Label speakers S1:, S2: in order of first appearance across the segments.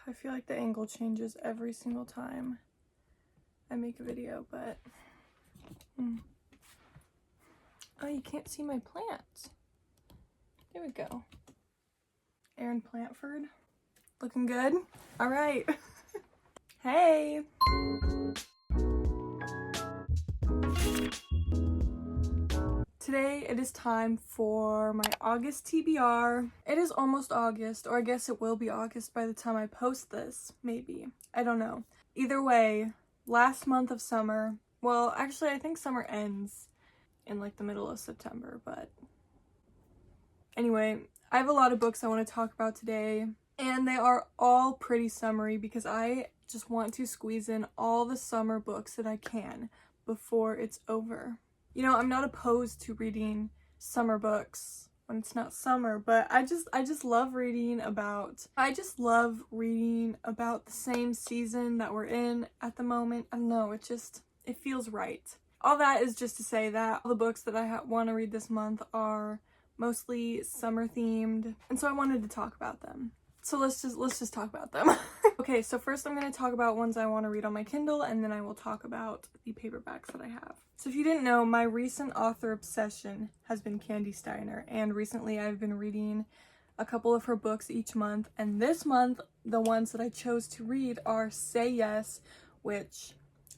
S1: I feel like the angle changes every single time I make a video, but oh, you can't see my plants. There we go. Aaron Plantford, looking good. All right. Hey. Today it is time for my August TBR. It is almost August, or I guess it will be August by the time I post this, maybe. I don't know. Either way, last month of summer. Well, actually I think summer ends in like the middle of September, but anyway, I have a lot of books I want to talk about today, and they are all pretty summery because I just want to squeeze in all the summer books that I can before it's over. You know, I'm not opposed to reading summer books when it's not summer, but I just love reading about the same season that we're in at the moment. I don't know, it feels right. All that is just to say that all the books that I want to read this month are mostly summer themed, and so I wanted to talk about them. So let's just talk about them. Okay, so first I'm going to talk about ones I want to read on my Kindle, and then I will talk about the paperbacks that I have. So if you didn't know, my recent author obsession has been Candy Steiner, and recently I've been reading a couple of her books each month, and this month the ones that I chose to read are Say Yes, which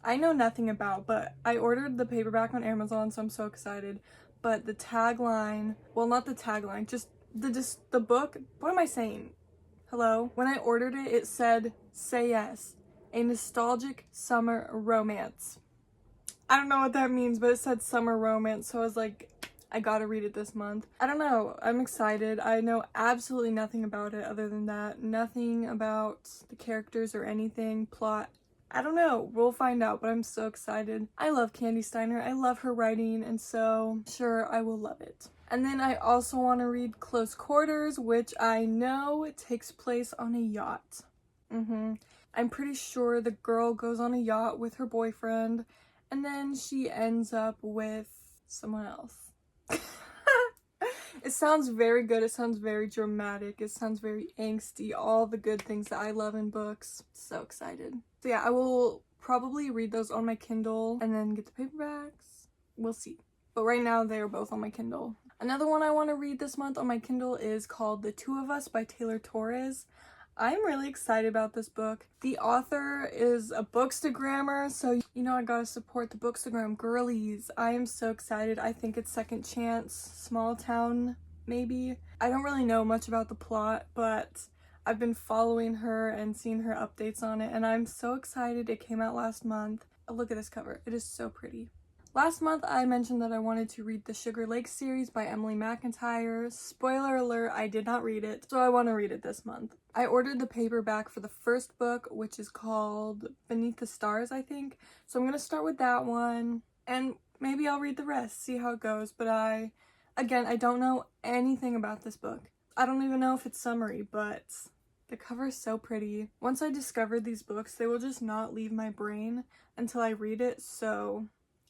S1: I know nothing about, but I ordered the paperback on Amazon, so I'm so excited. But the tagline, well, not the tagline, just the book, what am I saying? Hello? When I ordered it, it said, Say Yes, a nostalgic summer romance. I don't know what that means, but it said summer romance, so I was like, I gotta read it this month. I don't know, I'm excited. I know absolutely nothing about it other than that. Nothing about the characters or anything, plot. I don't know, we'll find out, but I'm so excited. I love Candy Steiner, I love her writing, and so sure, I will love it. And then I also want to read Close Quarters, which I know takes place on a yacht. I'm pretty sure the girl goes on a yacht with her boyfriend, and then she ends up with someone else. It sounds very good, it sounds very dramatic, it sounds very angsty, all the good things that I love in books. So excited. So yeah, I will probably read those on my Kindle and then get the paperbacks. We'll see. But right now they are both on my Kindle. Another one I want to read this month on my Kindle is called The Two of Us by Taylor Torres. I'm really excited about this book. The author is a bookstagrammer, so you know I gotta support the bookstagram girlies. I am so excited. I think it's second chance, small town maybe. I don't really know much about the plot, but I've been following her and seeing her updates on it, and I'm so excited. It came out last month. Oh, look at this cover. It is so pretty. Last month, I mentioned that I wanted to read the Sugar Lake series by Emily McIntyre. Spoiler alert, I did not read it, so I want to read it this month. I ordered the paperback for the first book, which is called Beneath the Stars, I think. So I'm going to start with that one, and maybe I'll read the rest, see how it goes. But I don't know anything about this book. I don't even know if it's summery, but the cover is so pretty. Once I discovered these books, they will just not leave my brain until I read it, so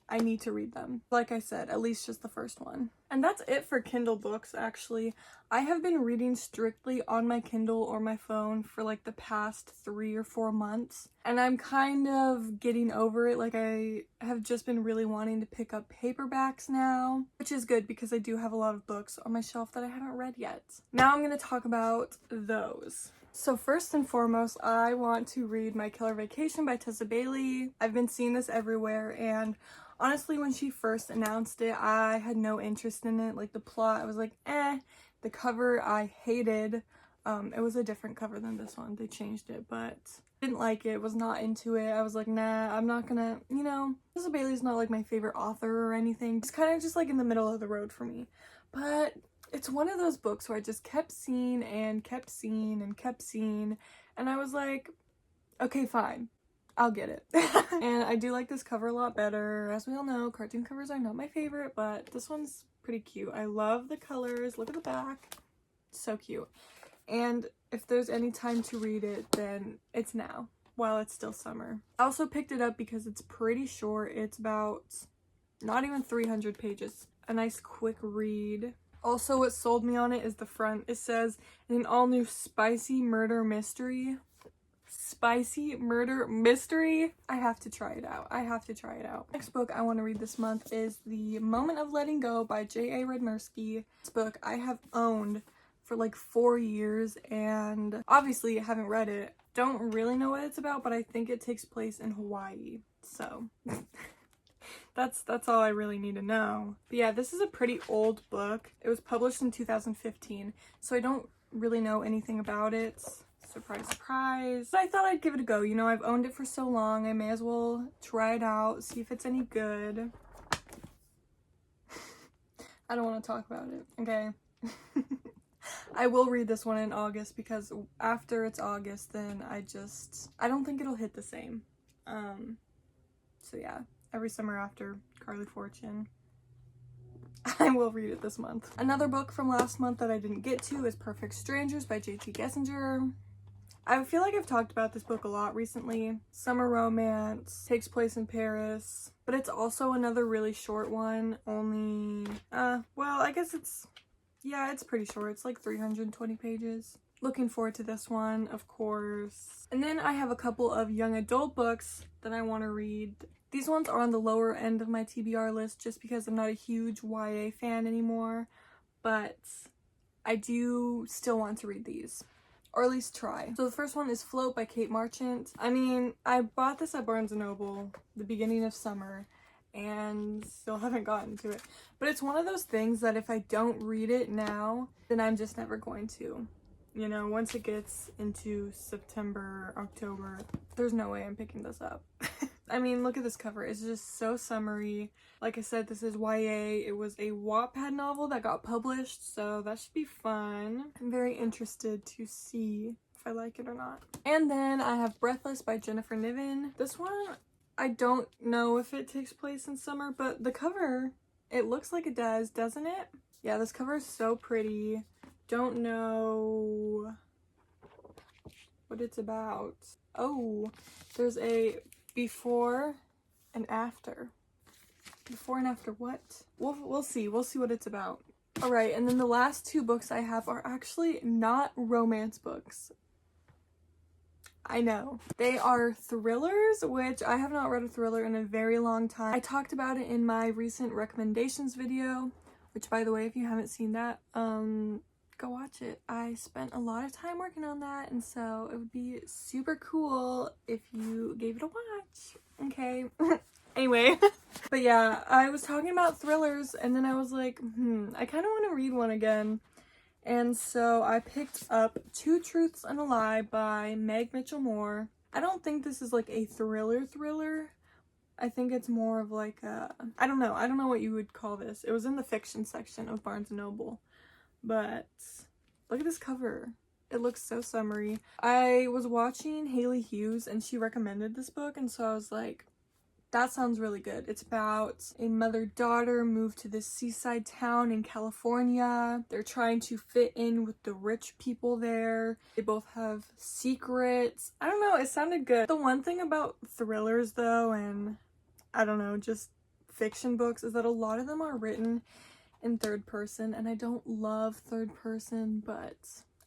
S1: I need to read them. Like I said, at least just the first one. And that's it for Kindle books, actually. I have been reading strictly on my Kindle or my phone for like the past 3 or 4 months. And I'm kind of getting over it. Like, I have just been really wanting to pick up paperbacks now, which is good because I do have a lot of books on my shelf that I haven't read yet. Now I'm going to talk about those. So first and foremost, I want to read My Killer Vacation by Tessa Bailey. I've been seeing this everywhere, and honestly, when she first announced it, I had no interest in it. Like, the plot, I was like, eh. The cover, I hated. It was a different cover than this one. They changed it, but didn't like it, was not into it. I was like, nah, I'm not gonna, you know, Tessa Bailey's not like my favorite author or anything. It's kind of just like in the middle of the road for me. But it's one of those books where I just kept seeing and kept seeing and kept seeing, and I was like, okay, fine, I'll get it. And I do like this cover a lot better. As we all know, cartoon covers are not my favorite, but this one's pretty cute. I love the colors. Look at the back. So cute. And if there's any time to read it, then it's now, while it's still summer. I also picked it up because it's pretty short. It's about not even 300 pages. A nice quick read. Also, what sold me on it is the front. It says, an all-new spicy murder mystery. spicy murder mystery. I have to try it out. I have to try it out. Next book I want to read this month is The Moment of Letting Go by J.A. Redmersky. This book I have owned for like 4 years and obviously haven't read it. Don't really know what it's about, but I think it takes place in Hawaii. So that's all I really need to know. But yeah, this is a pretty old book. It was published in 2015, so I don't really know anything about it. Surprise, surprise. But I thought I'd give it a go. You know, I've owned it for so long. I may as well try it out, see if it's any good. I don't want to talk about it, okay? I will read this one in August because after it's August, then I don't think it'll hit the same. So yeah, every summer after Carly Fortune. I will read it this month. Another book from last month that I didn't get to is Perfect Strangers by J.T. Gessinger. I feel like I've talked about this book a lot recently. Summer romance, takes place in Paris, but it's also another really short one. Only, well, I guess it's pretty short. It's like 320 pages. Looking forward to this one, of course. And then I have a couple of young adult books that I want to read. These ones are on the lower end of my TBR list just because I'm not a huge YA fan anymore, but I do still want to read these, or at least try. So the first one is Float by Kate Marchant. I mean, I bought this at Barnes & Noble the beginning of summer and still haven't gotten to it. But it's one of those things that if I don't read it now, then I'm just never going to. You know, once it gets into September, October, there's no way I'm picking this up. I mean, look at this cover. It's just so summery. Like I said, this is YA. It was a Wattpad novel that got published, so that should be fun. I'm very interested to see if I like it or not. And then I have Breathless by Jennifer Niven. This one, I don't know if it takes place in summer, but the cover, it looks like it does, doesn't it? Yeah, this cover is so pretty. Don't know what it's about. Oh, there's a before and after. Before and after what? We'll see. We'll see what it's about. All right, and then the last two books I have are actually not romance books. I know. They are thrillers, which I have not read a thriller in a very long time. I talked about it in my recent recommendations video, which, by the way, if you haven't seen that, go watch it. I spent a lot of time working on that, and so it would be super cool if you gave it a watch. Okay. Anyway. But yeah, I was talking about thrillers, and then I was like, I kind of want to read one again. And so I picked up Two Truths and a Lie by Meg Mitchell Moore. I don't think this is like a thriller. I think it's more of like a, I don't know what you would call this. It was in the fiction section of Barnes & Noble. But look at this cover. It looks so summery. I was watching Haley Hughes and she recommended this book, and so I was like, that sounds really good. It's about a mother-daughter move to this seaside town in California. They're trying to fit in with the rich people there. They both have secrets. I don't know, it sounded good. The one thing about thrillers though, and I don't know, just fiction books, is that a lot of them are written in third person, and I don't love third person, but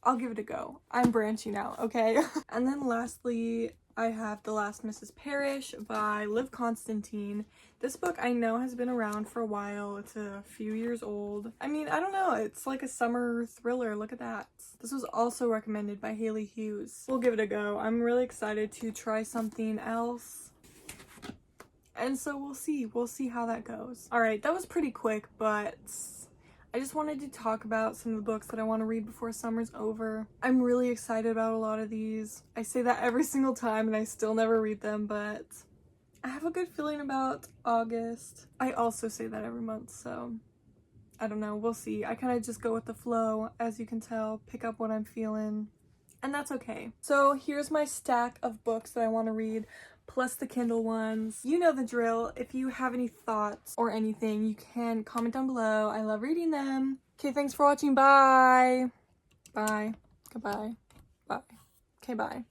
S1: I'll give it a go. I'm branching out, okay? And then lastly, I have The Last Mrs. Parrish by Liv Constantine. This book I know has been around for a while. It's a few years old. I mean, I don't know. It's like a summer thriller. Look at that. This was also recommended by Haley Hughes. We'll give it a go. I'm really excited to try something else. And so we'll see. We'll see how that goes. All right, that was pretty quick, but I just wanted to talk about some of the books that I want to read before summer's over. I'm really excited about a lot of these. I say that every single time and I still never read them, but I have a good feeling about August. I also say that every month, so I don't know. We'll see. I kind of just go with the flow, as you can tell, pick up what I'm feeling, and that's okay. So here's my stack of books that I want to read, plus the Kindle ones. You know the drill. If you have any thoughts or anything, you can comment down below. I love reading them. Okay, thanks for watching. Bye. Bye. Goodbye. Bye. Okay, bye.